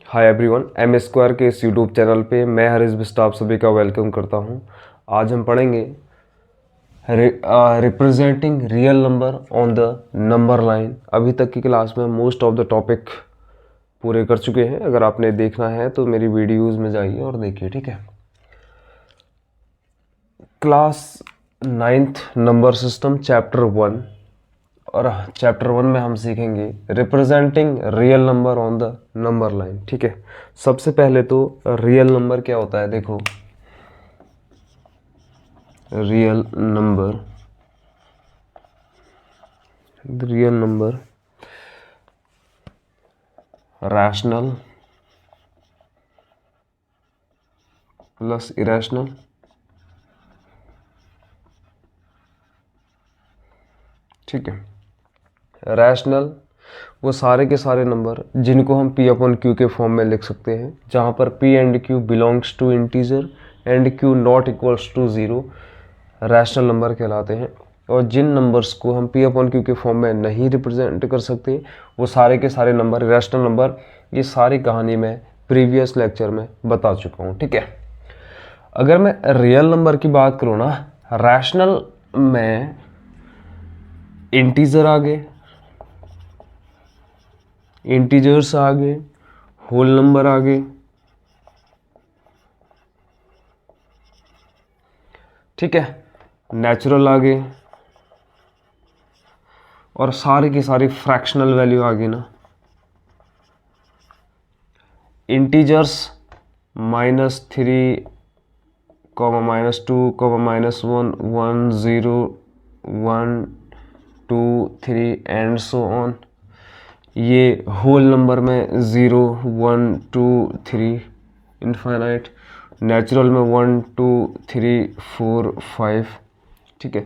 Hi everyone, M square के इस YouTube channel पे मैं हरीश बिष्ट आप सभी का वेलकम करता हूं। आज हम पढ़ेंगे representing real number on the number line. अभी तक की क्लास में मोस्ट ऑफ द टॉपिक पूरे कर चुके हैं। अगर आपने देखना है तो मेरी वीडियोज़ में जाइए और देखिए, ठीक है। Class 9th number system chapter 1, और चैप्टर 1 में हम सीखेंगे representing real number on the number line, ठीक है। सबसे पहले तो रियल नंबर क्या होता है, देखो। Real number rational plus irrational, ठीक है। रैशनल वो सारे के सारे नंबर जिनको हम p अपॉन क्यू के फॉर्म में लिख सकते हैं, जहाँ पर p and q belongs to integer and q not equals to 0 rational number कहलाते हैं। और जिन नंबर्स को हम p अपॉन क्यू के फॉर्म में नहीं रिप्रेजेंट कर सकते वो सारे के सारे नंबर रैशनल नंबर। ये सारी कहानी मैं प्रीवियस लेक्चर में बता चुका हूँ, ठीक है। अगर मैं रियल नंबर की बात करूँ ना, रैशनल में इंटीजर आ गए, इंटीजर्स आ गए, होल नंबर आ गए, ठीक है, नेचुरल आ गए, और सारी की सारी फ्रैक्शनल वैल्यू आ गई ना। Integers -3, -2, -1, 1, 0, 1, 2, 3 and so on. ये होल नंबर में 0, 1, 2, 3 इनफाइनाइट। नेचुरल में 1, 2, 3, 4, 5, ठीक है।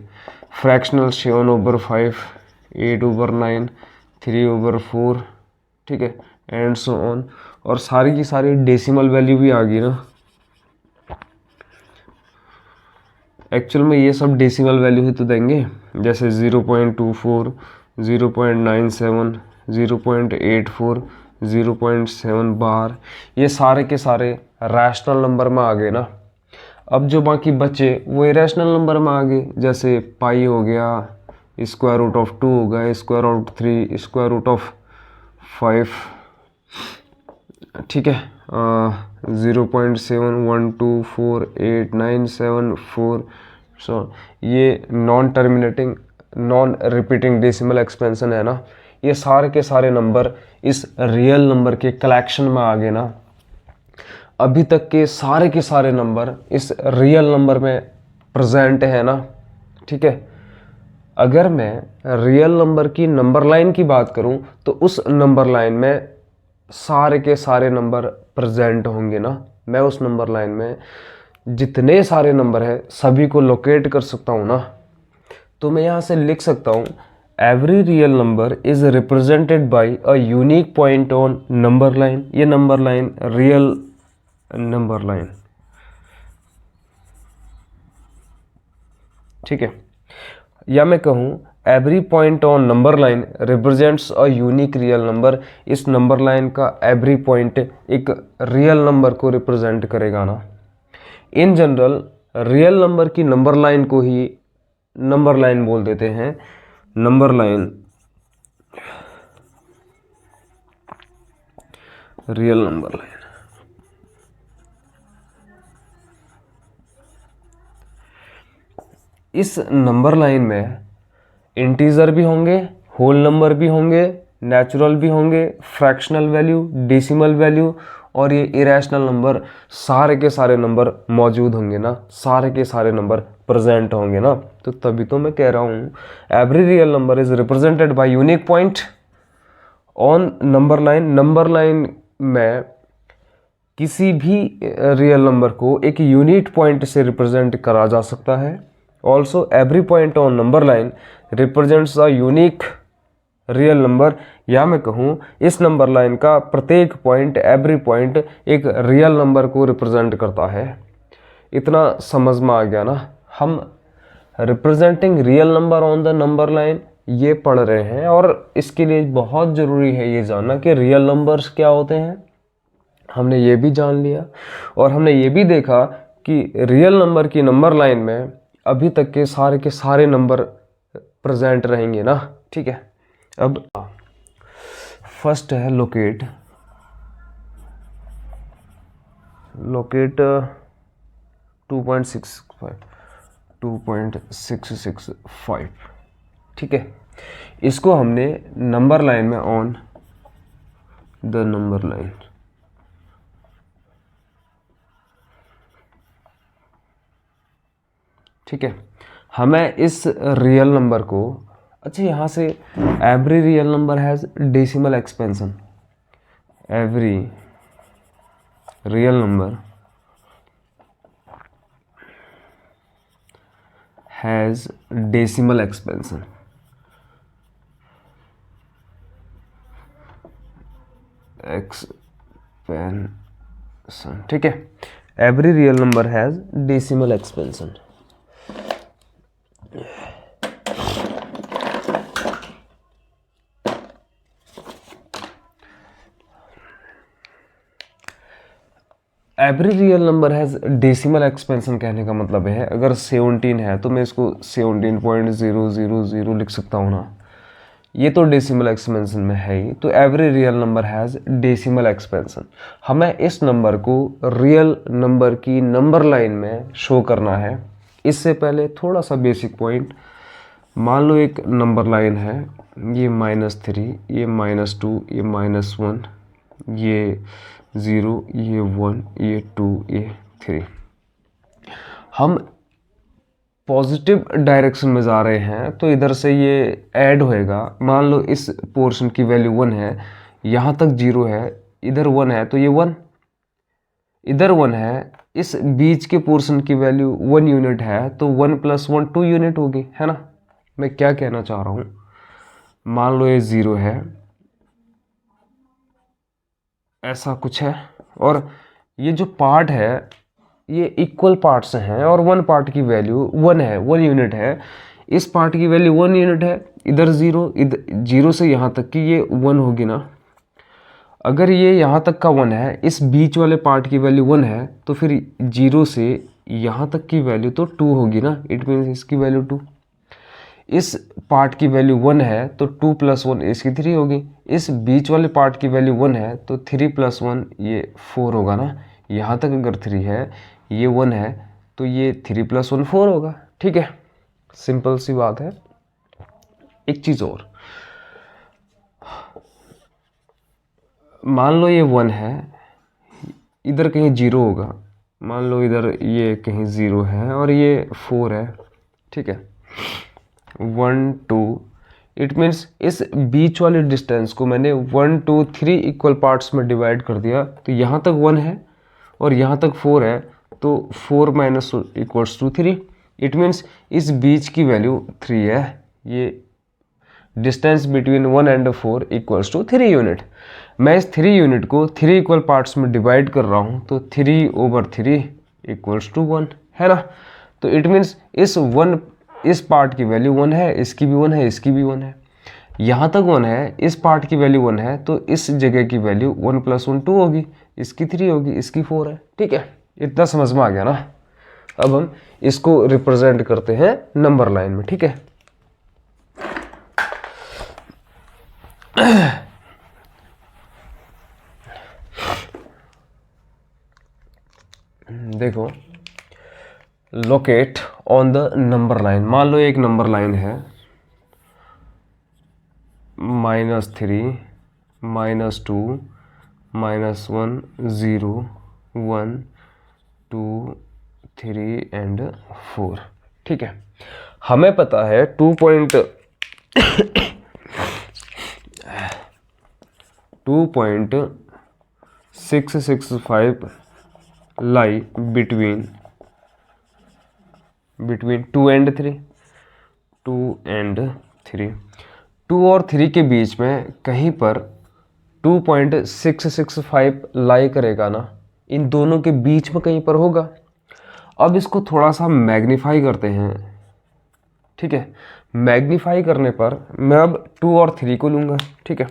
फ्रैक्शनल 7/5, 8/9, 3/4, ठीक है, एंड सो ऑन। और सारी की सारी डेसिमल वैल्यू भी आ गई ना। एक्चुअल में ये सब डेसिमल वैल्यू ही तो देंगे, जैसे 0.24, 0.97, 0.84, 0.7 बार। ये सारे के सारे रैशनल नंबर में आ गए ना। अब जो बाकी बचे वो इरेशनल नंबर में आ गए, जैसे पाई हो गया, स्क्वायर रूट ऑफ 2 हो गया, square root 3, square root of 5, ठीक है। 0.71248974, सो ये non terminating non repeating decimal expansion है ना। ये सारे के सारे नंबर इस रियल नंबर के कलेक्शन में आ गए ना। अभी तक के सारे नंबर इस रियल नंबर में प्रेजेंट है ना, ठीक है। अगर मैं रियल नंबर की नंबर लाइन की बात करूं तो उस नंबर लाइन में सारे के सारे नंबर प्रेजेंट होंगे ना। मैं उस नंबर लाइन में जितने सारे नंबर है सभी को लोकेट कर सकता हूँ ना। तो मैं यहाँ से लिख सकता हूँ every real number is represented by a unique point on number line. ये number line real number line, ठीक है। या मैं कहूँ every point on number line represents a unique real number. इस नंबर लाइन का एवरी पॉइंट एक real number को रिप्रेजेंट करेगा ना। इन जनरल रियल नंबर की नंबर लाइन को ही नंबर लाइन बोल देते हैं। Number line real number line. इस नंबर लाइन में इंटीजर भी होंगे, होल नंबर भी होंगे, नेचुरल भी होंगे, फ्रैक्शनल वैल्यू, डेसिमल वैल्यू, और ये इरेशनल नंबर, सारे के सारे नंबर मौजूद होंगे ना। सारे के सारे नंबर प्रेजेंट होंगे ना। तो तभी तो मैं कह रहा हूँ every real number is represented bye unique point on number line. Number line में किसी भी रियल नंबर को एक यूनिक पॉइंट से रिप्रेजेंट करा जा सकता है। Also every point on number line represents a unique real number. या मैं कहूँ इस नंबर लाइन का प्रत्येक पॉइंट, एवरी पॉइंट एक रियल नंबर को रिप्रेजेंट करता है। इतना समझ में आ गया ना। हम representing real number on the number line ये पढ़ रहे हैं, और इसके लिए बहुत ज़रूरी है ये जानना कि रियल नंबर्स क्या होते हैं हमने ये भी जान लिया और हमने ये भी देखा कि रियल नंबर की नंबर लाइन में अभी तक के सारे नंबर प्रेजेंट रहेंगे ना। ठीक है, अब फर्स्ट है लोकेट 2.665। ठीक है, इसको हमने नंबर लाइन में ऑन द नंबर लाइन ठीक है, हमें इस रियल नंबर को, अच्छा यहाँ से every real number has decimal expansion, every real number has decimal expansion. ठीक है, every real number has decimal expansion. Every real number has decimal expansion कहने का मतलब है, अगर 17 है तो मैं इसको 17.000 लिख सकता हूँ ना, ये तो डेसिमल एक्सपेंशन में है ही। तो every real number has decimal expansion, हमें इस नंबर को रियल नंबर की नंबर लाइन में शो करना है। इससे पहले थोड़ा सा बेसिक पॉइंट, मान लो एक नंबर लाइन है, ये -3, ये -2, ये -1, ये 0, ये 1, ये 2, ये 3। हम पॉजिटिव डायरेक्शन में जा रहे हैं तो इधर से ये ऐड होएगा। मान लो इस पोर्शन की वैल्यू 1 है, यहाँ तक 0 है, इधर 1 है तो ये 1, इधर 1 है, इस बीच के पोर्शन की वैल्यू 1 यूनिट है तो 1 + 1 2 यूनिट होगी, है ना। मैं क्या कहना चाह रहा हूँ, मान लो ये 0 है, ऐसा कुछ है, और ये जो पार्ट है ये इक्वल पार्ट्स हैं और वन पार्ट की वैल्यू 1 है, 1 यूनिट है, इस पार्ट की वैल्यू 1 यूनिट है, इधर 0, इधर 0 से यहाँ तक की ये 1 होगी ना। अगर ये यहाँ तक का 1 है, इस बीच वाले पार्ट की वैल्यू 1 है, तो फिर 0 से यहाँ तक की वैल्यू तो 2 होगी ना, इट मीन्स इसकी वैल्यू 2। इस पार्ट की वैल्यू 1 है तो 2 + 1 इसकी 3 होगी, इस बीच वाले पार्ट की वैल्यू 1 है तो 3 + 1 ये 4 होगा ना। यहाँ तक अगर 3 है, ये 1 है, तो ये 3 + 1 4 होगा। ठीक है, सिंपल सी बात है। एक चीज़ और, मान लो ये 1 है, इधर कहीं 0 होगा, मान लो इधर ये कहीं 0 है और ये 4 है। ठीक है, 1 2, इट मीन्स इस बीच वाले डिस्टेंस को मैंने 1 2 3 इक्वल पार्ट्स में डिवाइड कर दिया। तो यहाँ तक 1 है और यहाँ तक 4 है, तो 4 - 3। इट मीन्स इस बीच की वैल्यू 3 है। ये डिस्टेंस बिटवीन 1 एंड 4 = 3 यूनिट। मैं इस 3 यूनिट को 3 इक्वल पार्ट्स में डिवाइड कर रहा हूँ, तो 3/3 = 1, है ना। तो इट मीन्स इस पार्ट की वैल्यू 1 है, इसकी भी 1 है, इसकी भी 1 है, यहाँ तक 1 है, इस पार्ट की वैल्यू 1 है, तो इस जगह की वैल्यू 1 + 1 2 होगी, इसकी 3 होगी, इसकी 4 है। ठीक है, इतना समझ में आ गया ना। अब हम इसको रिप्रेजेंट करते हैं नंबर लाइन में। ठीक है, देखो, locate on the number line. मान लो एक नंबर लाइन है, -3 -2 -1 0 1 2 3 एंड 4। ठीक है, हमें पता है 2.665 लाई बिटवीन 2 एंड 3, 2 एंड 3, 2 और 3 के बीच में कहीं पर 2.665 लाई करेगा ना, इन दोनों के बीच में कहीं पर होगा। अब इसको थोड़ा सा मैग्नीफाई करते हैं। ठीक है, मैग्नीफाई करने पर मैं अब 2 और 3 को लूँगा। ठीक है,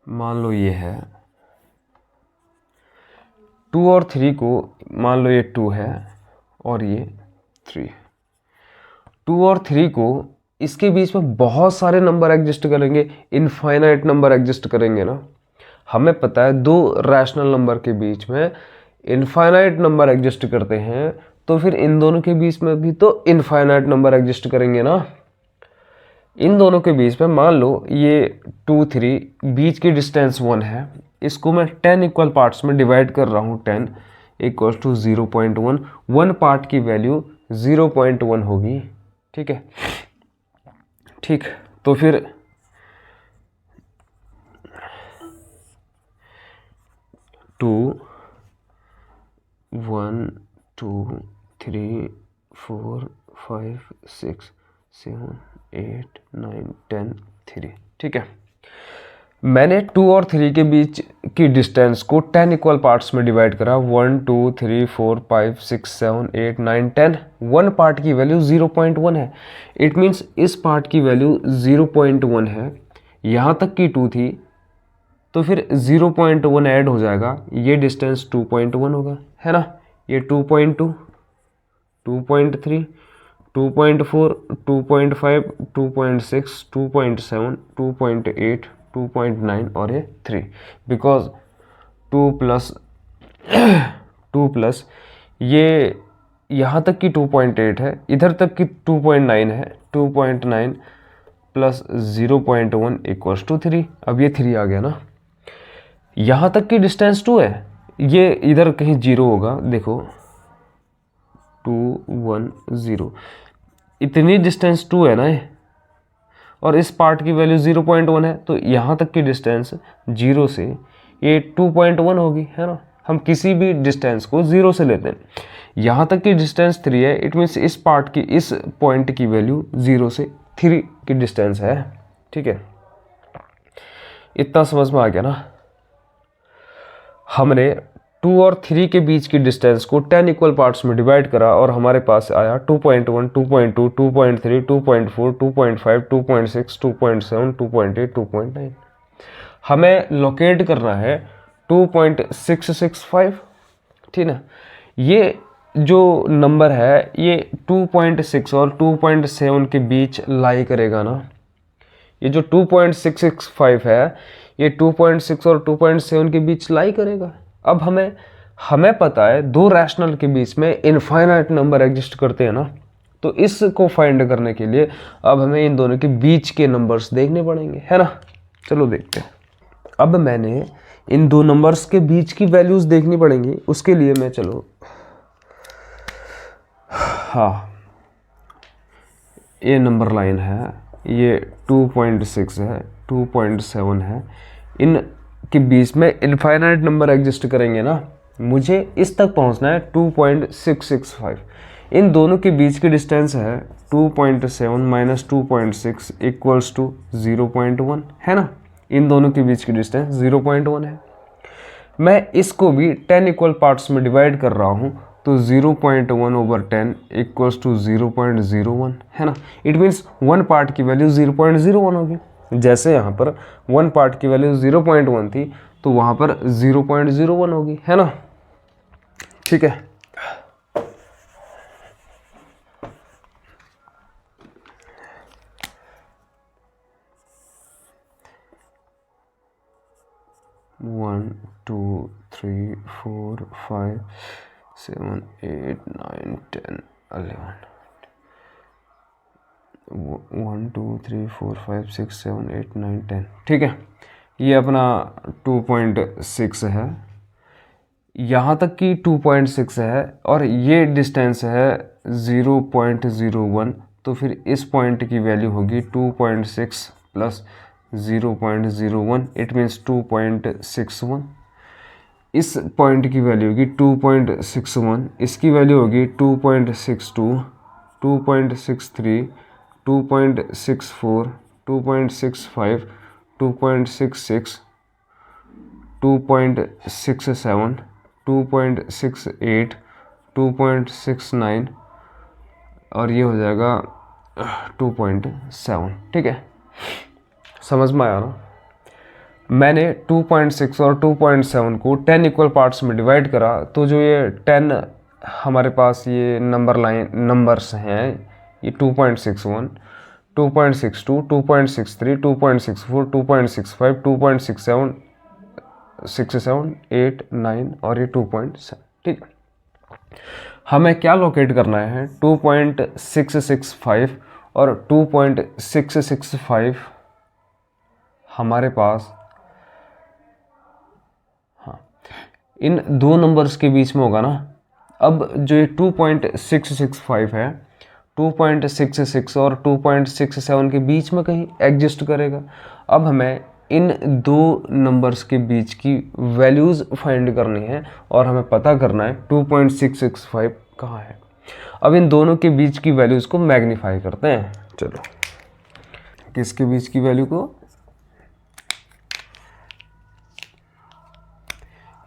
मान लो ये है 2 और 3 को, मान लो ये 2 है और ये 3। 2 और 3 को इसके बीच में बहुत सारे नंबर एग्जिस्ट करेंगे, इनफाइनाइट नंबर एग्जिस्ट करेंगे ना। हमें पता है दो रैशनल नंबर के बीच में इनफाइनाइट नंबर एग्जिस्ट करते हैं, तो फिर इन दोनों के बीच में भी तो इनफाइनाइट नंबर एग्जिस्ट करेंगे ना। इन दोनों के बीच में मान लो ये 2, 3, बीच की डिस्टेंस 1 है। इसको मैं 10 इक्वल पार्ट्स में डिवाइड कर रहा हूँ। 10 इक्वल्स टू 0.1, 1 पार्ट की वैल्यू 0.1 होगी। ठीक है, ठीक। तो फिर 2, 1, 2, 3, 4, 5, 6, 7, 8, 9, 10, 3। ठीक है, मैंने 2 और 3 के बीच की डिस्टेंस को 10 इक्वल पार्ट्स में डिवाइड करा। 1, 2, 3, 4, 5, 6, 7, 8, 9, 10। 1 पार्ट की वैल्यू 0.1 है। इट मीन्स इस पार्ट की वैल्यू 0.1 है। यहाँ तक की 2 थी, तो फिर 0.1 ऐड हो जाएगा, ये डिस्टेंस 2.1 होगा, है ना। ये 2.2, 2.3, 2.4, 2.5, 2.6, 2.7, 2.8, 2.9 और ये 3, बिकॉज 2 प्लस 2 प्लस ये यहाँ तक की 2.8 है, इधर तक की 2.9 है। 2.9 प्लस 0.1 इक्वल्स टू 3। अब ये 3 आ गया ना। यहाँ तक की डिस्टेंस 2 है, ये इधर कहीं 0 होगा, देखो 2, 1, 0। इतनी डिस्टेंस 2 है ना ये, और इस पार्ट की वैल्यू 0.1 है, तो यहाँ तक की डिस्टेंस 0 से ये 2.1 होगी, है ना। हम किसी भी डिस्टेंस को 0 से लेते हैं। यहाँ तक की डिस्टेंस 3 है, इट मीन्स इस पार्ट की, इस पॉइंट की वैल्यू 0 से 3 की डिस्टेंस है। ठीक है, इतना समझ में आ गया ना। हमने 2 और 3 के बीच की डिस्टेंस को 10 इक्वल पार्ट्स में डिवाइड करा और हमारे पास आया 2.1, 2.2, 2.3, 2.4, 2.5, 2.6, 2.7, 2.8, 2.9। हमें लोकेट करना है 2.665। ठीक है, ये जो नंबर है ये 2.6 और 2.7 के बीच लाई करेगा ना। ये जो 2.665 है ये 2.6 और 2.7 के बीच लाई करेगा। अब हमें पता है दो रैशनल के बीच में इनफाइनाइट नंबर एग्जिस्ट करते हैं ना, तो इसको फाइंड करने के लिए अब हमें इन दोनों के बीच के नंबर्स देखने पड़ेंगे, है ना। चलो देखते हैं। अब मैंने इन दो नंबर्स के बीच की वैल्यूज देखनी पड़ेंगी। उसके लिए मैं, चलो, हाँ, ये नंबर लाइन है, ये 2.6 है, 2.7 है। इन के बीच में इनफाइनाइट नंबर एग्जिस्ट करेंगे ना। मुझे इस तक पहुंचना है 2.665। इन दोनों के बीच की डिस्टेंस है 2.7 माइनस 2.6 इक्वल्स टू 0.1, है ना। इन दोनों के बीच की डिस्टेंस 0.1 है। मैं इसको भी 10 इक्वल पार्ट्स में डिवाइड कर रहा हूँ, तो 0.1 ओवर 10 इक्वल्स टू 0.01, है ना। इट मीन्स 1 पार्ट की वैल्यू 0.01 होगी। जैसे यहाँ पर 1 पार्ट की वैल्यू 0.1 थी, तो वहाँ पर 0.01 होगी, है ना। ठीक है, वन, 2, 3, 4, 5, 7, 8, 9, 10, 11, 1, 2, 3, 4, 5, 6, 7, 8, 9, 10। ठीक है, ये अपना 2.6 है, यहाँ तक की 2.6 है, और ये डिस्टेंस है 0.01। तो फिर इस पॉइंट की वैल्यू होगी 2.6 प्लस 0.01, इट मीन्स 2.61। इस पॉइंट की वैल्यू होगी 2.61, इसकी वैल्यू होगी 2.62, 2.63, 2.64, 2.65, 2.66, 2.67, 2.68, 2.69 और ये हो जाएगा 2.7। ठीक है, समझ में आया ना। मैंने 2.6 और 2.7 को 10 इक्वल पार्ट्स में डिवाइड करा, तो जो ये 10 हमारे पास ये नंबर्स हैं, ये 2.61, 2.62, 2.63, 2.64, 2.65, 2.67, 67, 8, 9 और ये 2.7। ठीक है, हमें क्या लोकेट करना है? 2.665 और 2.665 हमारे पास, हाँ, इन दो नंबर्स के बीच में होगा ना। अब जो ये 2.665 है, 2.66 और 2.67 के बीच में कहीं एग्जिस्ट करेगा। अब हमें इन दो नंबर्स के बीच की वैल्यूज़ फाइंड करनी है और हमें पता करना है 2.665 कहाँ है। अब इन दोनों के बीच की वैल्यूज़ को मैग्नीफाई करते हैं। चलो, किसके बीच की वैल्यू को?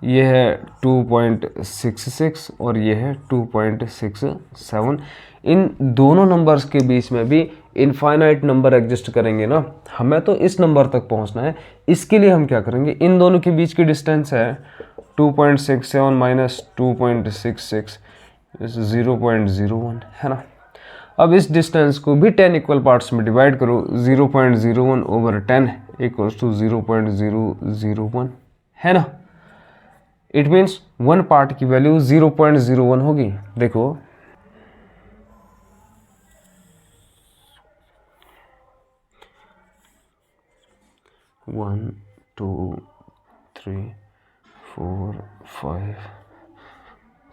ये है 2.66 और ये है 2.67। इन दोनों नंबर्स के बीच में भी इनफाइनाइट नंबर एग्जिस्ट करेंगे ना, हमें तो इस नंबर तक पहुंचना है। इसके लिए हम क्या करेंगे? इन दोनों के बीच की डिस्टेंस है 2.67 माइनस 2.66 0.01, है ना। अब इस डिस्टेंस को भी 10 इक्वल पार्ट्स में डिवाइड करो, 0.01 ओवर 10 इक्वल्स टू 0.001, है ना। इट मीन्स वन पार्ट की वैल्यू 0.01 होगी। देखो, वन, टू, 3, 4, 5,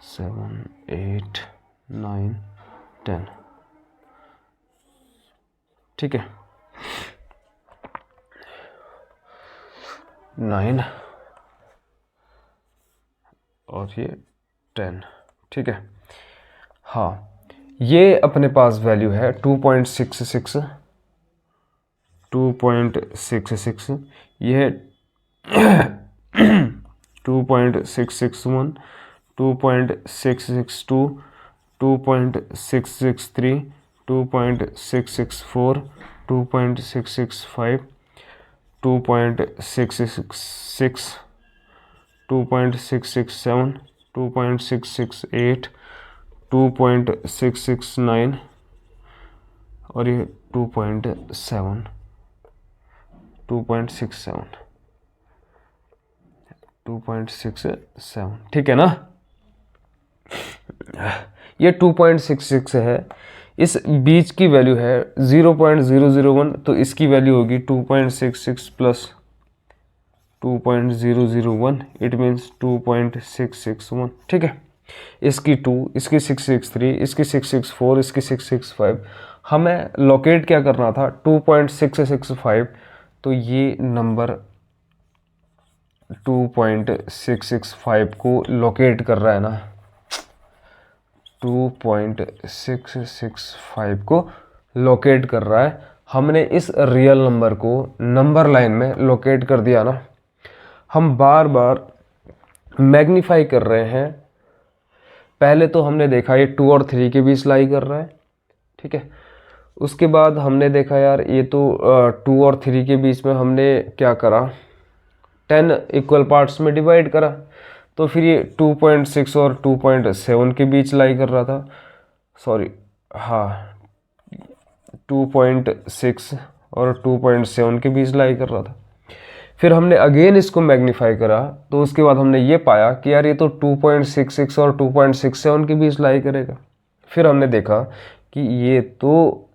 7, 8, 9, 10। ठीक है, 9 और ये 10। ठीक है, हाँ, ये अपने पास वैल्यू है 2.66, 2.66, ये है 2.661, 2.662, 2.663, 2.664, 2.665, 2.666, 2.667, 2.668, 2.669 और ये 2.7, 2.67, 2.67। ठीक है ना, ये 2.66 है। इस बीच की वैल्यू है 0.001, तो इसकी वैल्यू होगी 2.66 प्लस 2.001, इट मीन्स 2.661। ठीक है, इसकी 2, इसकी 663, इसकी 664, इसकी 665। हमें लोकेट क्या करना था? 2.665। तो ये नंबर 2.665 को लोकेट कर रहा है ना, 2.665 को लोकेट कर रहा है। हमने इस रियल नंबर को नंबर लाइन में लोकेट कर दिया ना। हम बार बार मैग्नीफाई कर रहे हैं। पहले तो हमने देखा ये 2 और 3 के बीच लाई कर रहा है। ठीक है, उसके बाद हमने देखा यार ये तो 2 और 3 के बीच में हमने क्या करा? 10 इक्वल पार्ट्स में डिवाइड करा, तो फिर ये 2.6 और 2.7 के बीच लाई कर रहा था। सॉरी, हाँ, 2.6 और 2.7 के बीच लाई कर रहा था। फिर हमने अगेन इसको मैग्नीफाई करा, तो उसके बाद हमने ये पाया कि यार ये तो 2.66 और 2.67 के बीच लाई करेगा। फिर हमने देखा कि ये तो,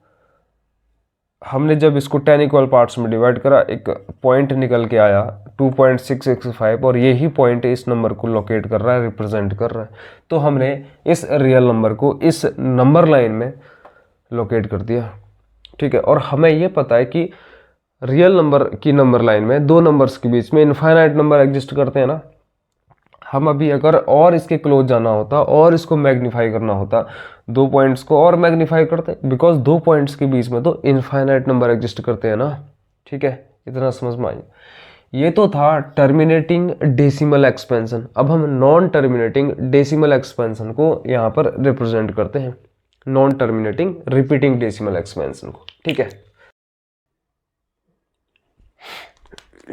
हमने जब इसको 10 इक्वल पार्ट्स में डिवाइड करा, एक पॉइंट निकल के आया 2.665 और यही पॉइंट इस नंबर को लोकेट कर रहा है, रिप्रेजेंट कर रहा है। तो हमने इस रियल नंबर को इस नंबर लाइन में लोकेट कर दिया। ठीक है, और हमें ये पता है कि रियल नंबर की नंबर लाइन में दो नंबर्स के बीच में इनफाइनाइट नंबर एग्जिस्ट करते हैं ना। हम अभी अगर और इसके क्लोज जाना होता और इसको मैग्नीफाई करना होता, दो पॉइंट्स को और मैग्नीफाई करते, बिकॉज दो पॉइंट्स के बीच में तो इनफाइनाइट नंबर एग्जिस्ट करते हैं ना। ठीक है, इतना समझ में आइए। ये तो था टर्मिनेटिंग डेसिमल एक्सपेंशन। अब हम नॉन टर्मिनेटिंग डेसिमल एक्सपेंशन को यहाँ पर रिप्रेजेंट करते हैं, non terminating repeating decimal expansion को। ठीक है,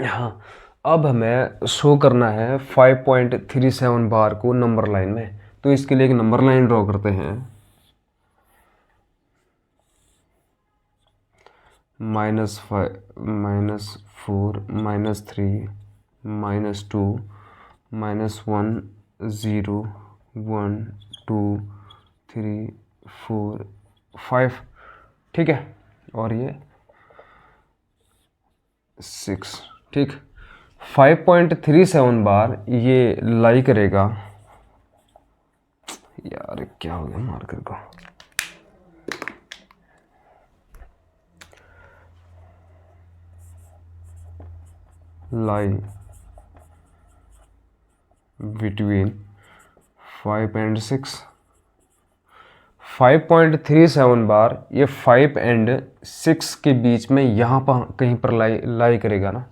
हाँ, अब हमें शो करना है 5.37 बार को नंबर लाइन में, तो इसके लिए एक नंबर लाइन ड्रॉ करते हैं। -5 -4 -3 -2 -1 0 1 2 3 4 5, ठीक है, और ये 6, ठीक। 5.37 बार ये लाई करेगा, यार क्या हो गया मार्कर को, लाई बिटवीन 5 एंड 6। 5.37 बार ये 5 एंड 6 के बीच में यहाँ पर कहीं पर लाई करेगा ना।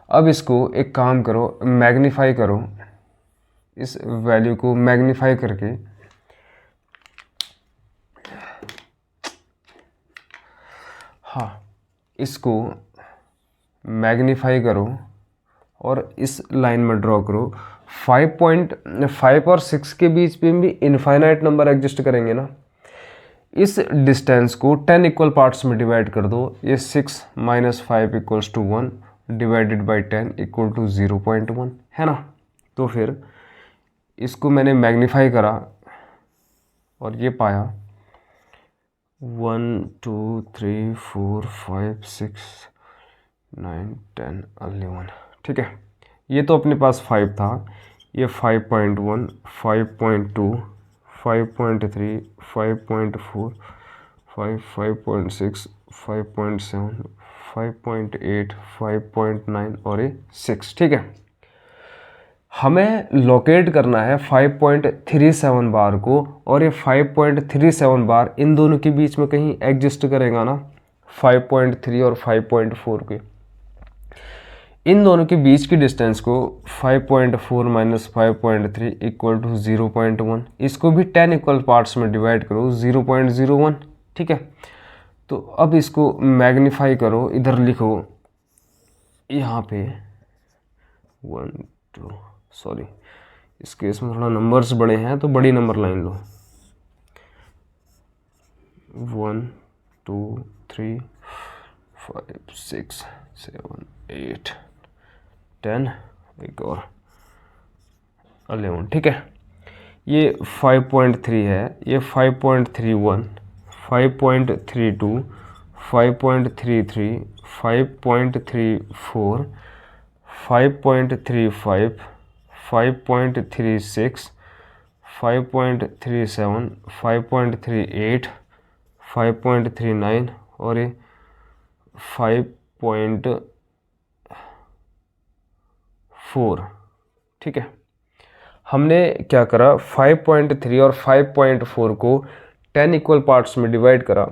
अब इसको एक काम करो, मैग्नीफाई करो, इस वैल्यू को मैग्नीफाई करके हाँ इसको मैग्नीफाई करो और इस लाइन में ड्रॉ करो। 5.5 और 6 के बीच में भी इनफाइनाइट नंबर एग्जिस्ट करेंगे ना। इस डिस्टेंस को 10 इक्वल पार्ट्स में डिवाइड कर दो। ये 6 - 5 = 1 डिवाइडेड बाई 10 = 0.1 है ना। तो फिर इसको मैंने मैग्नीफाई करा और ये पाया 1 2 3 4 5 6 9 10 11, ठीक है। ये तो अपने पास 5 था, ये 5.1 5.2 5.3 5.4 5 5.6 5.7 5.8 5.9 और ये 6, ठीक है। हमें लोकेट करना है 5.37 बार को, और ये 5.37 बार इन दोनों के बीच में कहीं एग्जिस्ट करेगा ना, 5.3 और 5.4 के। इन दोनों के बीच की डिस्टेंस को 5.4 - 5.3 = 0.1। इसको भी 10 इक्वल पार्ट्स में डिवाइड करो, 0.01, ठीक है। तो अब इसको मैग्नीफाई करो, इधर लिखो यहाँ पे 1 2, सॉरी इस केस में थोड़ा नंबर्स बड़े हैं तो बड़ी नंबर लाइन लो, 1 2 3 5 6 7 8 10, एक और 11, ठीक है। ये 5.3 है, ये 5.31 5.32 5.33 5.34 5.35 5.36 5.37 5.38 5.39 और ये 5.4, ठीक है। हमने क्या करा, 5.3 और 5.4 को 10 इक्वल पार्ट्स में डिवाइड करा।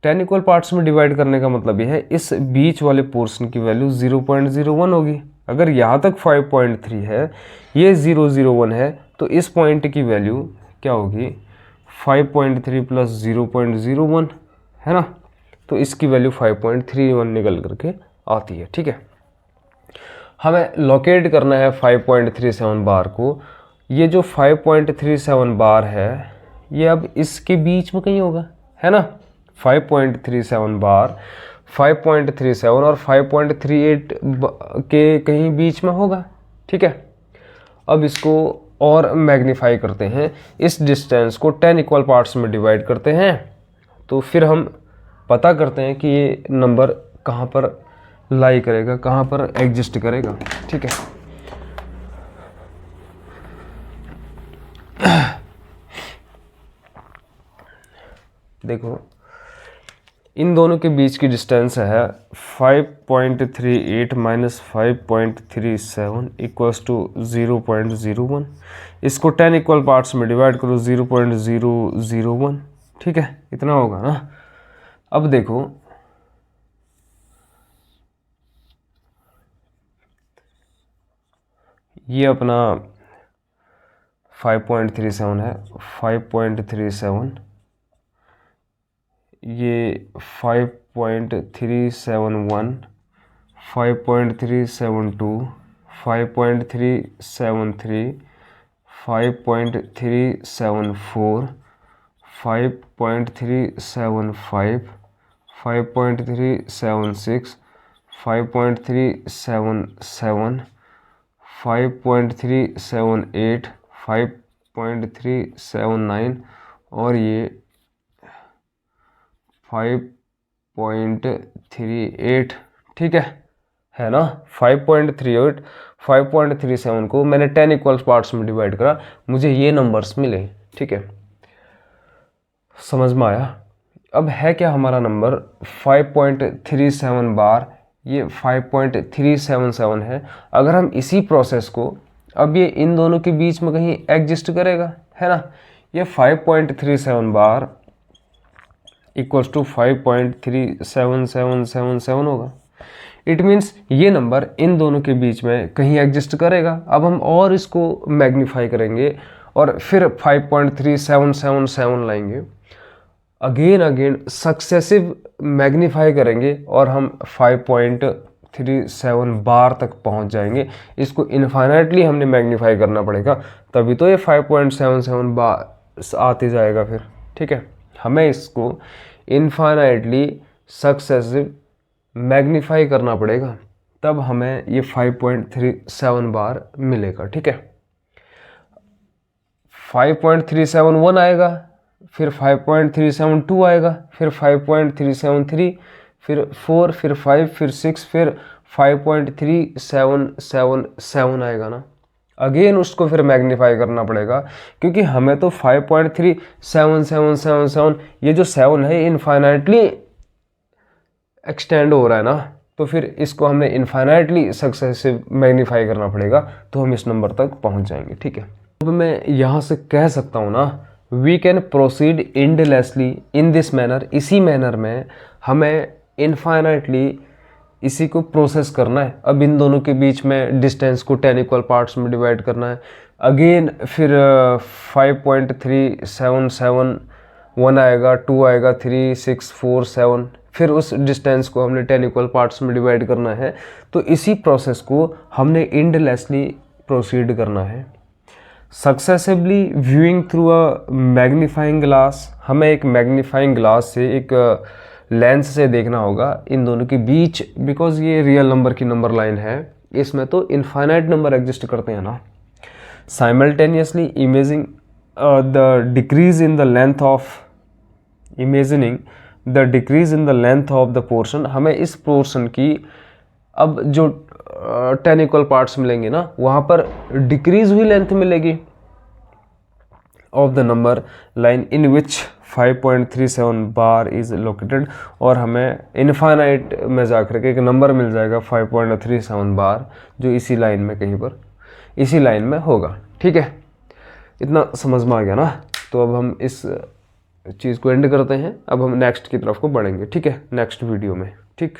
10 इक्वल पार्ट्स में डिवाइड करने का मतलब यह है इस बीच वाले पोर्शन की वैल्यू 0.01 होगी। अगर यहाँ तक 5.3 है, ये 0.01 है, तो इस पॉइंट की वैल्यू क्या होगी, 5.3 + 0.01 है ना। तो इसकी वैल्यू 5.31 निकल करके आती है, ठीक है। हमें लोकेट करना है 5.37 बार को। ये जो 5.37 बार है ये अब इसके बीच में कहीं होगा, है ना। 5.37 बार 5.37 और 5.38 के कहीं बीच में होगा, ठीक है। अब इसको और मैग्नीफाई करते हैं, इस डिस्टेंस को 10 इक्वल पार्ट्स में डिवाइड करते हैं, तो फिर हम पता करते हैं कि ये नंबर कहाँ पर लाई करेगा, कहाँ पर एग्जिस्ट करेगा, ठीक है। देखो इन दोनों के बीच की डिस्टेंस है 5.38 - 5.37 = 0.01। इसको 10 इक्वल पार्ट्स में डिवाइड करो, 0.001, ठीक है, इतना होगा ना। अब देखो ये अपना 5.37 है, 5.37, ये 5.371 5.372, 5.373, 5.374, 5.375, 5.376, 5.377, 5.378, 5.379 और ये 5.38, ठीक है ना। 5.38, 5.37 को मैंने 10 इक्वल पार्ट्स में डिवाइड करा, मुझे ये नंबर्स मिले, ठीक है, समझ में आया। अब है क्या हमारा नंबर 5.37 बार, ये 5.377 है। अगर हम इसी प्रोसेस को, अब ये इन दोनों के बीच में कहीं एग्जिस्ट करेगा, है ना। ये 5.37 बार इक्वल्स टू 5.37777 होगा। इट मीन्स ये नंबर इन दोनों के बीच में कहीं एग्जिस्ट करेगा। अब हम और इसको मैग्नीफाई करेंगे और फिर 5.3777 लाएंगे, अगेन सक्सेसिव मैग्नीफाई करेंगे और हम 5.37 बार तक पहुंच जाएंगे। इसको इनफाइनाइटली हमने मैग्नीफाई करना पड़ेगा, तभी तो ये 5.77 बार आते जाएगा फिर, ठीक है। हमें इसको इनफाइनाइटली सक्सेसिव मैग्नीफाई करना पड़ेगा, तब हमें ये 5.37 बार मिलेगा, ठीक है। 5.371 आएगा, फिर 5.372 आएगा, फिर 5.373, फिर 4, फिर 5, फिर 6, फिर 5.3777 आएगा ना। अगेन उसको फिर मैग्नीफाई करना पड़ेगा, क्योंकि हमें तो 5.37777 ये जो 7 है इनफाइनाइटली एक्सटेंड हो रहा है ना, तो फिर इसको हमें इनफाइनाइटली सक्सेसिव मैग्नीफाई करना पड़ेगा, तो हम इस नंबर तक पहुंच जाएंगे, ठीक है। अब मैं यहाँ से कह सकता हूँ ना, we can proceed endlessly in this manner, इसी मैनर में हमें इनफाइनाइटली इसी को प्रोसेस करना है। अब इन दोनों के बीच में डिस्टेंस को 10 इक्वल पार्ट्स में डिवाइड करना है। अगेन फिर 5.377 आएगा, 2 आएगा, 3, 6, 4, 7, फिर उस डिस्टेंस को हमने 10 इक्वल पार्ट्स में डिवाइड करना है। तो इसी प्रोसेस को हमने इंडलेसली प्रोसीड करना है। Successively viewing through a magnifying glass, हमें एक मैग्नीफाइंग ग्लास से, एक लेंस से देखना होगा इन दोनों के बीच, बिकॉज ये रियल नंबर की नंबर लाइन है, इसमें तो इनफाइनाइट नंबर एग्जिस्ट करते हैं ना। Simultaneously imaging the decrease in the length of, imagining the decrease in the length of the portion, हमें इस पोर्शन की अब जो 10 इक्वल पार्ट्स मिलेंगे ना, वहाँ पर डिक्रीज हुई लेंथ मिलेगी of the number line in which 5.37 bar is located, और हमें इनफाइनाइट में जाकर के एक नंबर मिल जाएगा 5.37 बार, जो इसी लाइन में कहीं पर इसी लाइन में होगा, ठीक है। इतना समझ में आ गया ना। तो अब हम इस चीज़ को एंड करते हैं, अब हम नेक्स्ट की तरफ को बढ़ेंगे, ठीक है, नेक्स्ट वीडियो में, ठीक।